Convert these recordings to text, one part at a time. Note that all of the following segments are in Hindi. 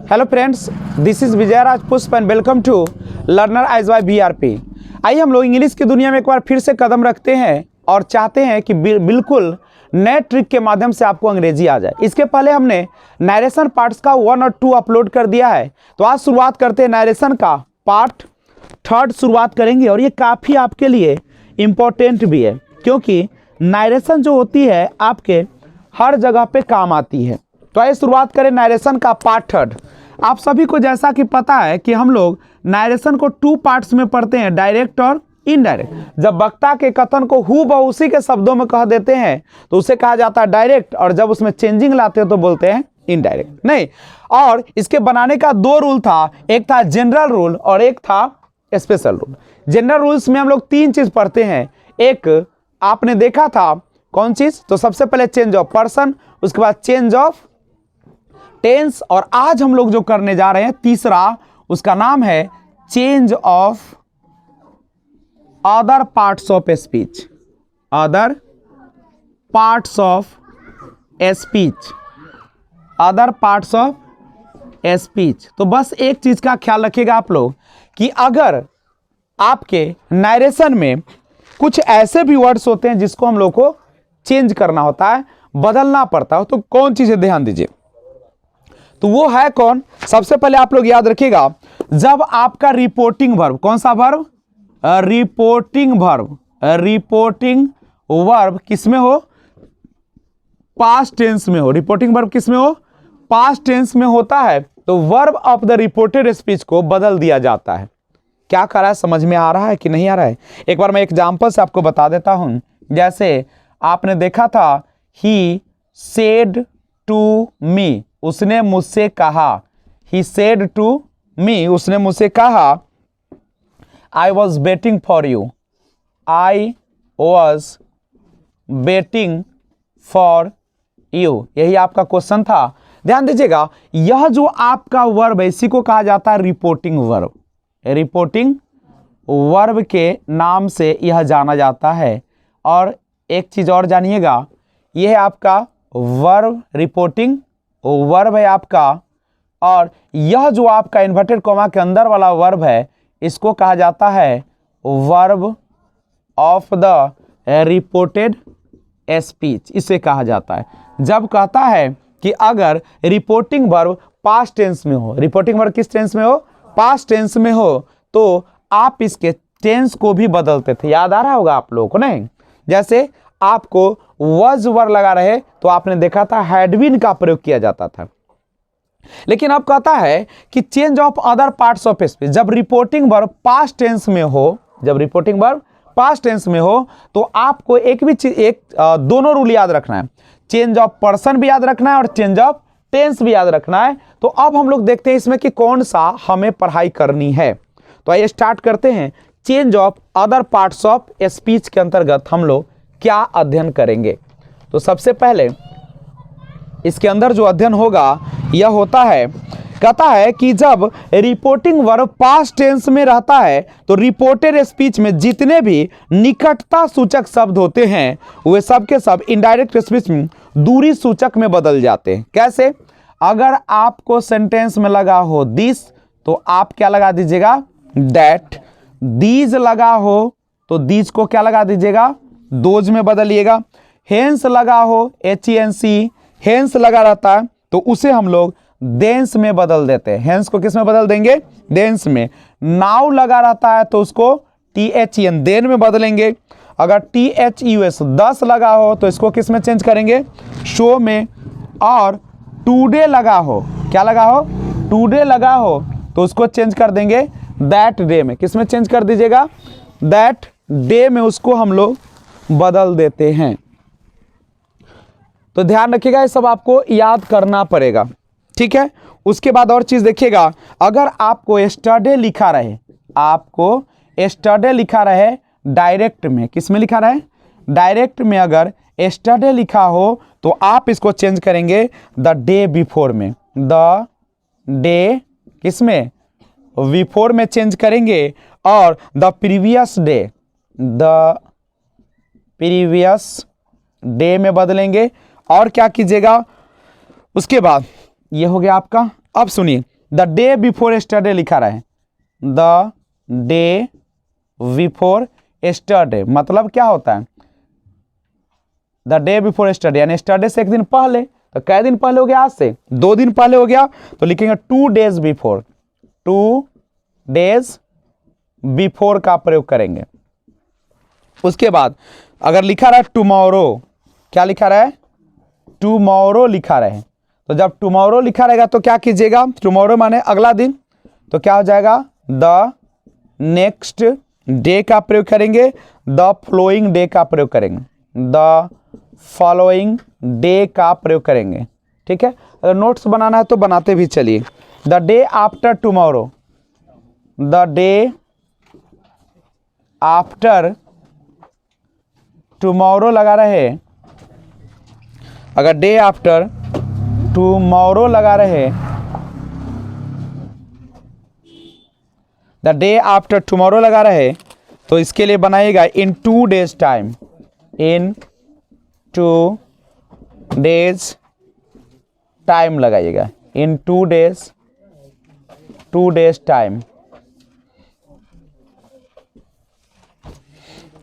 Hello friends, this is Vijay Raj Pushp and welcome to learner edge Y BRP। आइए हम लोग इंग्लिश की दुनिया में एक बार फिर से कदम रखते हैं और चाहते हैं कि बिल्कुल नए ट्रिक के माध्यम से आपको अंग्रेजी आ जाए। इसके पहले हमने नरेशन पार्ट्स का 1 और 2 अपलोड कर दिया है, तो आज शुरुआत करते हैं नरेशन का पार्ट 3 शुरुआत करेंगे। और ये काफ़ी आपके लिए इम्पोर्टेंट भी है, क्योंकि नरेशन जो होती है आपके हर जगह पे काम आती है। तो आइए शुरुआत करें नरेशन का पार्ट 3। आप सभी को जैसा कि पता है कि हम लोग नरेशन को 2 पार्ट्स में पढ़ते हैं, डायरेक्ट और इनडायरेक्ट। जब वक्ता के कथन को हूबहू उसी के शब्दों में कह देते हैं तो उसे कहा जाता है डायरेक्ट, और जब उसमें चेंजिंग लाते हैं तो बोलते हैं इनडायरेक्ट। नहीं, और इसके बनाने का 2 रूल था, एक था जनरल रूल और एक था स्पेशल रूल। जनरल रूल्स में हम लोग 3 चीज पढ़ते हैं। एक आपने देखा था कौन चीज, तो सबसे पहले चेंज ऑफ पर्सन, उसके बाद चेंज ऑफ टेंस, और आज हम लोग जो करने जा रहे हैं तीसरा, उसका नाम है change of other parts of speech. Other parts of speech, other parts of speech. तो बस एक चीज का ख्याल रखिएगा आप लोग कि अगर आपके नरेशन में कुछ ऐसे भी वर्ड्स होते हैं जिसको हम लोग को चेंज करना होता है, बदलना पड़ता है, तो कौन चीजें ध्यान दीजिए। तो वो है कौन, सबसे पहले आप लोग याद रखिएगा, जब आपका रिपोर्टिंग वर्ब, कौन सा verb, reporting verb, reporting verb किस में हो, पास्ट टेंस में हो। रिपोर्टिंग वर्ब किस में हो, पास्ट टेंस में होता है, तो verb of the reported speech को बदल दिया जाता है। क्या कर रहा है, समझ में आ रहा है कि नहीं आ रहा है? एक बार मैं एग्जांपल से आपको बता देता हूं। जैसे आपने देखा था, ही सेड टू मी, उसने मुझसे कहा। ही सेड टू मी, उसने मुझसे कहा। I was waiting for you, I was waiting for you, यही आपका क्वेश्चन था। ध्यान दीजिएगा, यह जो आपका वर्ब है इसी को कहा जाता है रिपोर्टिंग वर्ब। रिपोर्टिंग वर्ब के नाम से यह जाना जाता है। और एक चीज और जानिएगा, यह है आपका वर्ब, रिपोर्टिंग वर्ब है आपका, और यह जो आपका इन्वर्टेड कॉमा के अंदर वाला वर्ब है इसको कहा जाता है verb of the reported speech, इसे कहा जाता है। जब कहता है कि अगर रिपोर्टिंग वर्ब पास्ट टेंस में हो, रिपोर्टिंग वर्ब किस टेंस में हो, पास्ट टेंस में हो, तो आप इसके टेंस को भी बदलते थे। याद आ रहा होगा आप लोगों को, नहीं? जैसे आपको वॉज वर्ब लगा रहे तो आपने देखा था हैड बीन का प्रयोग किया जाता था। लेकिन अब कहता है कि change of other parts of speech, जब रिपोर्टिंग वर्ब पास्ट टेंस में हो, जब रिपोर्टिंग वर्ब पास्ट टेंस में हो, तो आपको एक भी चीज, दोनों रूल याद रखना है। चेंज ऑफ पर्सन भी याद रखना है और चेंज ऑफ टेंस भी याद रखना है। तो अब हम लोग देखते हैं इसमें कि कौन सा हमें पढ़ाई करनी है। तो आइए स्टार्ट करते हैं। Change of other parts of speech के अंतर्गत हम लोग क्या अध्ययन करेंगे। तो सबसे पहले इसके अंदर जो अध्ययन होगा यह होता है, कहता है कि जब रिपोर्टिंग वर्ब पास्ट टेंस में रहता है तो रिपोर्टेड स्पीच में जितने भी निकटता सूचक शब्द होते हैं वे सब के सब इनडायरेक्ट स्पीच में दूरी सूचक में बदल जाते हैं। कैसे? अगर आपको सेंटेंस में लगा हो दिस, तो आप क्या लगा दीजिएगा, दैट। दीज लगा हो तो दीज को क्या लगा दीजिएगा, दोज में बदलिएगा। हेंस लगा हो, HENC, हेंस लगा रहता है तो उसे हम लोग देंस में बदल देते हैं। हेंस को किस में बदल देंगे, देंस में। नाउ लगा रहता है तो उसको THEN, देन में बदलेंगे। अगर THUS, 10 लगा हो तो इसको किस में चेंज करेंगे, शो में। और टुडे लगा हो, क्या लगा हो, टुडे लगा हो तो उसको चेंज कर देंगे दैट डे में। किस में चेंज कर दीजिएगा, दैट डे में उसको हम लोग बदल देते हैं। तो ध्यान रखिएगा, ये सब आपको याद करना पड़ेगा, ठीक है? उसके बाद और चीज देखिएगा, अगर आपको यस्टरडे लिखा रहे, आपको यस्टरडे लिखा रहे डायरेक्ट में, किस में लिखा रहे, डायरेक्ट में अगर यस्टरडे लिखा हो तो आप इसको चेंज करेंगे द डे बिफोर में। द डे किस में, बिफोर में चेंज करेंगे। और the previous day, the previous day में बदलेंगे। और क्या कीजिएगा, उसके बाद ये हो गया आपका। अब सुनिए, द डे बिफोर एस्टरडे लिखा रहे, द डे बिफोर एस्टरडे मतलब क्या होता है, द डे बिफोर एस्टरडे यानी एस्टरडे से एक दिन पहले, तो कै दिन पहले हो गया, आज से 2 दिन पहले हो गया, तो लिखेंगे 2 days बिफोर, 2 days बिफोर का प्रयोग करेंगे। उसके बाद अगर लिखा रहा है टुमारो, क्या लिखा रहा है, टुमारो लिखा रहे, तो जब टुमारो लिखा रहेगा तो क्या कीजिएगा, टुमारो माने अगला दिन, तो क्या हो जाएगा, द नेक्स्ट डे का प्रयोग करेंगे, द फॉलोइंग डे का प्रयोग करेंगे, द फॉलोइंग डे का प्रयोग करेंगे। ठीक है, अगर नोट्स बनाना है तो बनाते भी चलिए। The day after tomorrow, the day after tomorrow लगा रहे, अगर डे आफ्टर टुमारो लगा रहे, द डे आफ्टर टुमारो लगा रहे, तो इसके लिए बनाइएगा in 2 days time, in 2 days time लगाइएगा, इन 2 days टाइम।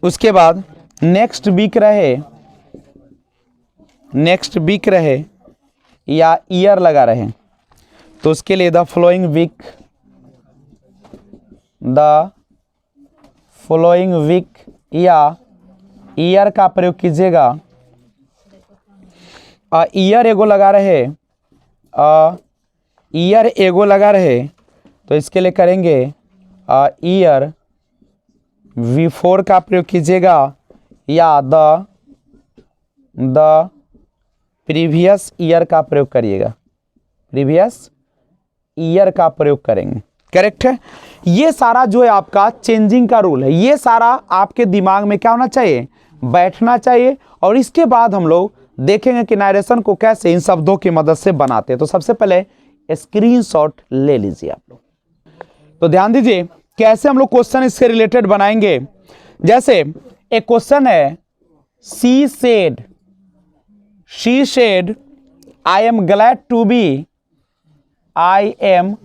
उसके बाद नेक्स्ट वीक रहे, नेक्स्ट वीक रहे या ईयर लगा रहे, तो उसके लिए the following week, the following week या ईयर का प्रयोग कीजिएगा। ईयर एगो लगा रहे, ईयर एगो लगा रहे, तो इसके लिए करेंगे ईयर बिफोर का प्रयोग कीजिएगा या द प्रीवियस ईयर का प्रयोग करिएगा, प्रीवियस ईयर का प्रयोग करेंगे। करेक्ट है। ये सारा जो है आपका चेंजिंग का रूल है, ये सारा आपके दिमाग में क्या होना चाहिए, बैठना चाहिए। और इसके बाद हम लोग देखेंगे कि नरेशन को कैसे इन शब्दों की मदद से बनाते हैं। तो सबसे पहले स्क्रीनशॉट ले लीजिए आप लोग। तो ध्यान दीजिए कैसे हम लोग क्वेश्चन इससे रिलेटेड बनाएंगे। जैसे एक क्वेश्चन है, she said I am glad to be, I am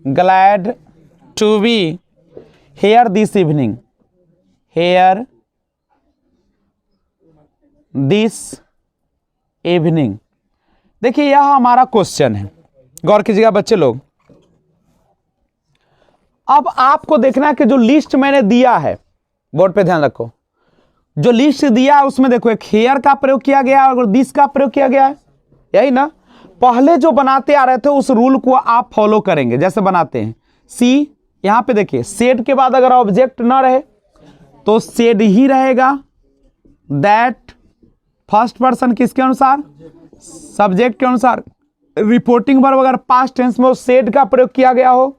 glad to be here this evening, here this evening। देखिए यह हमारा क्वेश्चन है, गौर कीजिएगा बच्चे लोग। अब आपको देखना है कि जो लिस्ट मैंने दिया है, बोर्ड पे ध्यान रखो, जो लिस्ट दिया है उसमें देखो एक हेयर का प्रयोग किया गया है और दिस का प्रयोग किया गया है, यही ना। पहले जो बनाते आ रहे थे उस रूल को आप फॉलो करेंगे। जैसे बनाते हैं सी, यहां पे देखिए सेड के बाद अगर ऑब्जेक्ट ना रहे तो सेड ही रहेगा। दैट फर्स्ट पर्सन किसके अनुसार, सब्जेक्ट के अनुसार। रिपोर्टिंग वर्ब अगर पास्ट टेंस में सेड का प्रयोग किया गया हो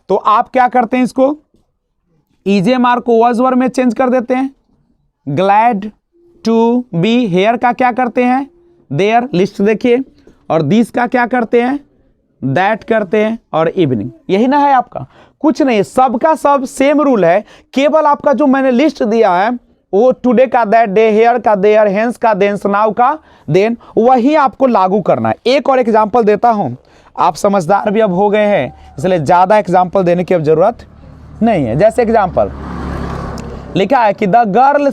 तो आप क्या करते हैं, इसको ईजेएमआर को वाज वर्ब में चेंज कर देते हैं। ग्लैड टू बी, हेयर का क्या करते हैं, देयर, लिस्ट देखिए। और दिस का क्या करते हैं, दैट करते हैं। और इवनिंग, यही ना है आपका, कुछ नहीं, सबका सब सेम रूल है। केवल आपका जो मैंने लिस्ट दिया है वो टुडे का दैट, डे हेयर का देयर, हेंस का देंस, नाउ का देन, वही आपको लागू करना है। एक और एग्जांपल देता हूं, आप समझदार भी अब हो गए हैं इसलिए ज्यादा एग्जांपल देने की अब जरूरत नहीं है। जैसे एग्जांपल लिखा है कि the girl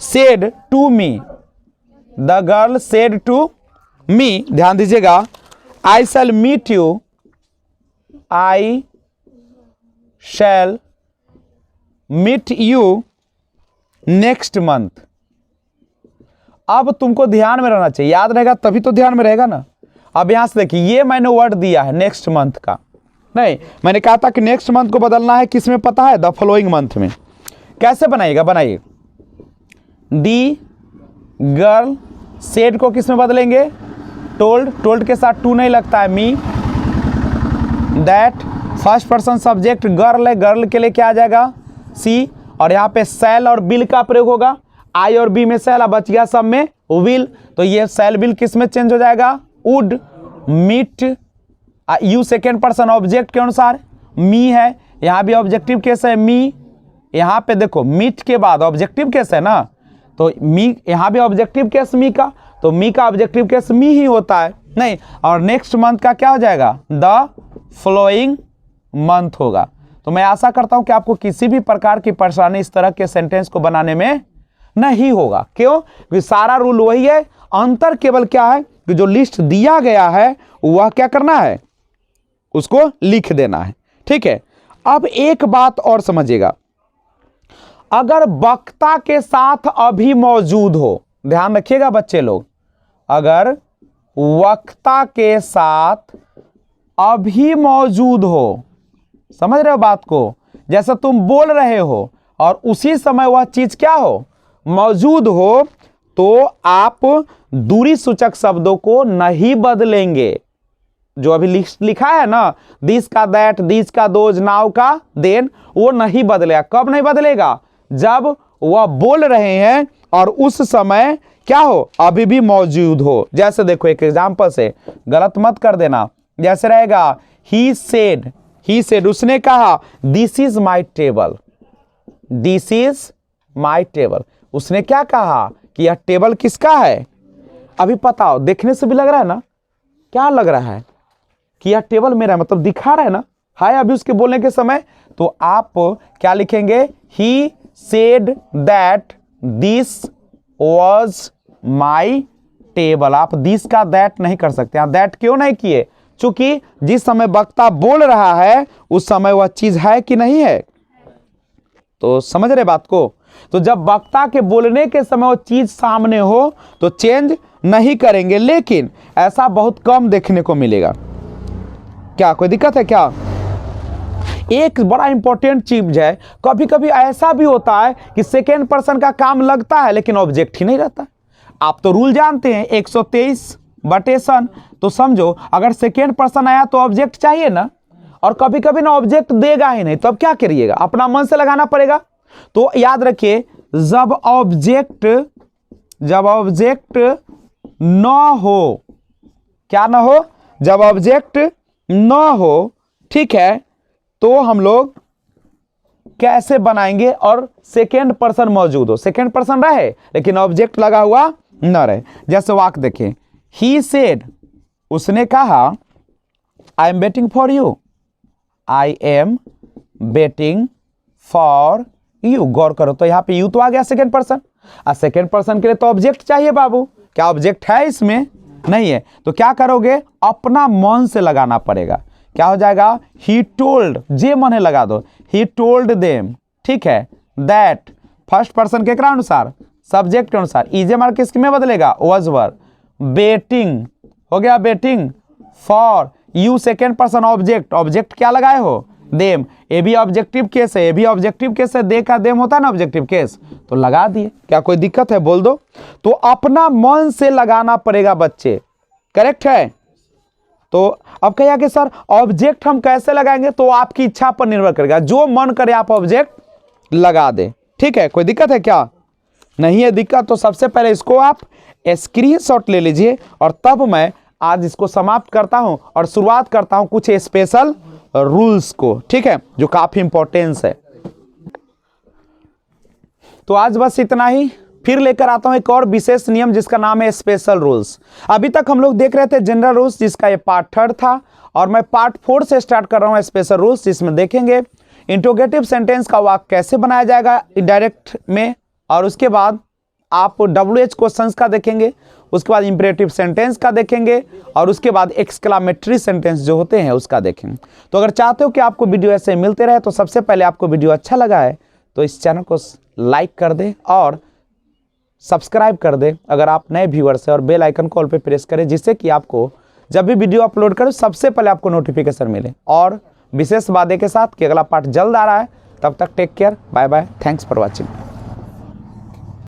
said to me, the girl said to me, ध्यान दीजिएगा, I shall meet you, I shall meet you next month. अब तुमको ध्यान में रहना चाहिए, याद रहेगा तभी तो ध्यान में रहेगा ना। अब यहां से देखिए, ये मैंने वर्ड दिया है नेक्स्ट मंथ का, नहीं मैंने कहा था कि नेक्स्ट मंथ को बदलना है किस में पता है, द फॉलोइंग मंथ में। कैसे बनाइएगा, बनाइए दी गर्ल सेड को किस में बदलेंगे, टोल्ड के साथ टू नहीं लगता है, me. That first person subject girl है, गर्ल के लिए क्या आ जाएगा, सी। और यहाँ पे सेल और बिल का प्रयोग होगा, आई और बी में सेल, अब बच गया सब में विल, तो ये सेल बिल किस में चेंज हो जाएगा, would. Meet you second person object के अनुसार, मी है, यहाँ भी ऑब्जेक्टिव केस है, मी। यहाँ पे देखो मीट के बाद ऑब्जेक्टिव केस है ना, तो मी, यहाँ भी ऑब्जेक्टिव केस मी का, तो मी का ऑब्जेक्टिव केस मी ही होता है। नहीं, और नेक्स्ट मंथ का क्या हो जाएगा, द फॉलोइंग मंथ होगा। तो मैं आशा करता हूं कि आपको किसी भी प्रकार की परेशानी इस तरह के सेंटेंस को बनाने में नहीं होगा। क्यों? क्योंकि सारा रूल वही है, अंतर केवल क्या है कि जो लिस्ट दिया गया है वह क्या करना है, उसको लिख देना है। ठीक है, अब एक बात और समझिएगा, अगर वक्ता के साथ अभी मौजूद हो, ध्यान रखिएगा बच्चे लोग, अगर वक्ता के साथ अभी मौजूद हो, समझ रहे हो बात को, जैसे तुम बोल रहे हो और उसी समय वह चीज क्या हो, मौजूद हो, तो आप दूरी सूचक शब्दों को नहीं बदलेंगे। जो अभी लिखा है ना, दिस का दैट, दिस का दोज, नाउ का देन, वो नहीं बदलेगा। कब नहीं बदलेगा? जब वह बोल रहे हैं और उस समय क्या हो, अभी भी मौजूद हो। जैसे देखो एक एग्जांपल से, गलत मत कर देना, जैसे रहेगा ही सेड, उसने कहा this is my table, this is my table. उसने क्या कहा कि यह टेबल किसका है? अभी पता हो, देखने से भी लग रहा है ना, क्या लग रहा है कि यह टेबल मेरा है, मतलब दिखा रहा है ना, हाय अभी उसके बोलने के समय। तो आप क्या लिखेंगे, he said that this was my table. आप दिस का दैट नहीं कर सकते। आप दैट क्यों नहीं किए? चूंकि जिस समय वक्ता बोल रहा है उस समय वह चीज है कि नहीं है। तो समझ रहे बात को? तो जब वक्ता के बोलने के समय वो चीज सामने हो तो चेंज नहीं करेंगे, लेकिन ऐसा बहुत कम देखने को मिलेगा। क्या कोई दिक्कत है क्या? एक बड़ा इंपॉर्टेंट चीज है, कभी कभी ऐसा भी होता है कि सेकेंड पर्सन का काम लगता है लेकिन ऑब्जेक्ट ही नहीं रहता। आप तो रूल जानते हैं 123 बटेशन, तो समझो अगर सेकेंड पर्सन आया तो ऑब्जेक्ट चाहिए ना, और कभी कभी ना ऑब्जेक्ट देगा ही नहीं, तो अब क्या करिएगा, अपना मन से लगाना पड़ेगा। तो याद रखिए, जब ऑब्जेक्ट न हो, क्या ना हो, जब ऑब्जेक्ट न हो, ठीक है, तो हम लोग कैसे बनाएंगे, और सेकेंड पर्सन मौजूद हो, सेकेंड पर्सन रहे लेकिन ऑब्जेक्ट लगा हुआ न रहे। जैसे वाक्य देखें, ही सेड, उसने कहा I am waiting for you, I am waiting for you. गौर करो तो यहां पे यू तो आ गया सेकेंड पर्सन, और सेकेंड पर्सन के लिए तो ऑब्जेक्ट चाहिए बाबू। क्या ऑब्जेक्ट है इसमें? नहीं है। तो क्या करोगे, अपना मन से लगाना पड़ेगा। क्या हो जाएगा, ही टोल्ड, जे मन है लगा दो, ही टोल्ड देम, ठीक है, दैट, फर्स्ट पर्सन के अनुसार, सब्जेक्ट के अनुसार, इजे मार्क किसके में बदलेगा, वाज वर, वेटिंग हो गया, waiting for you, second person object, object क्या लगाए हो, देम। ये भी ऑब्जेक्टिव केस है, ये भी ऑब्जेक्टिव केस है, दे का देम होता है ना ऑब्जेक्टिव केस, तो लगा दिए। क्या कोई दिक्कत है, बोल दो। तो अपना मन से लगाना पड़ेगा बच्चे, करेक्ट है। तो अब कहिए कि सर ऑब्जेक्ट हम कैसे लगाएंगे, तो आपकी इच्छा पर निर्भर करेगा, जो मन करे आप ऑब्जेक्ट लगा दे, ठीक है। कोई दिक्कत है क्या? नहीं है दिक्कत, तो सबसे पहले इसको आप स्क्रीनशॉट ले लीजिए, और तब मैं आज इसको समाप्त करता हूं और शुरुआत करता हूं कुछ स्पेशल रूल्स को, ठीक है, जो काफी इंपॉर्टेंस है। तो आज बस इतना ही, फिर लेकर आता हूं एक और विशेष नियम जिसका नाम है स्पेशल रूल्स। अभी तक हम लोग देख रहे थे जनरल रूल्स, जिसका ये पार्ट 3 था, और मैं पार्ट 4 से स्टार्ट कर रहा हूं स्पेशल रूल्स, जिसमें देखेंगे इंट्रोगेटिव सेंटेंस का वाक्य कैसे बनाया जाएगा इनडायरेक्ट में, और उसके बाद आप WH क्वेश्चंस का देखेंगे, उसके बाद इंपरेटिव सेंटेंस का देखेंगे, और उसके बाद एक्सक्लामेटरी सेंटेंस जो होते हैं उसका देखेंगे। तो अगर चाहते हो कि आपको वीडियो ऐसे मिलते रहे, तो सबसे पहले आपको वीडियो अच्छा लगा है तो इस चैनल को लाइक कर दे और सब्सक्राइब कर दे अगर आप नए व्यूअर्स हैं, और बेल आइकन कॉल पे प्रेस करें, जिससे कि आपको जब भी वीडियो अपलोड करें सबसे पहले आपको नोटिफिकेशन मिले। और विशेष वादे के साथ कि अगला पार्ट जल्द आ रहा है। तब तक take care, bye bye, thanks for watching.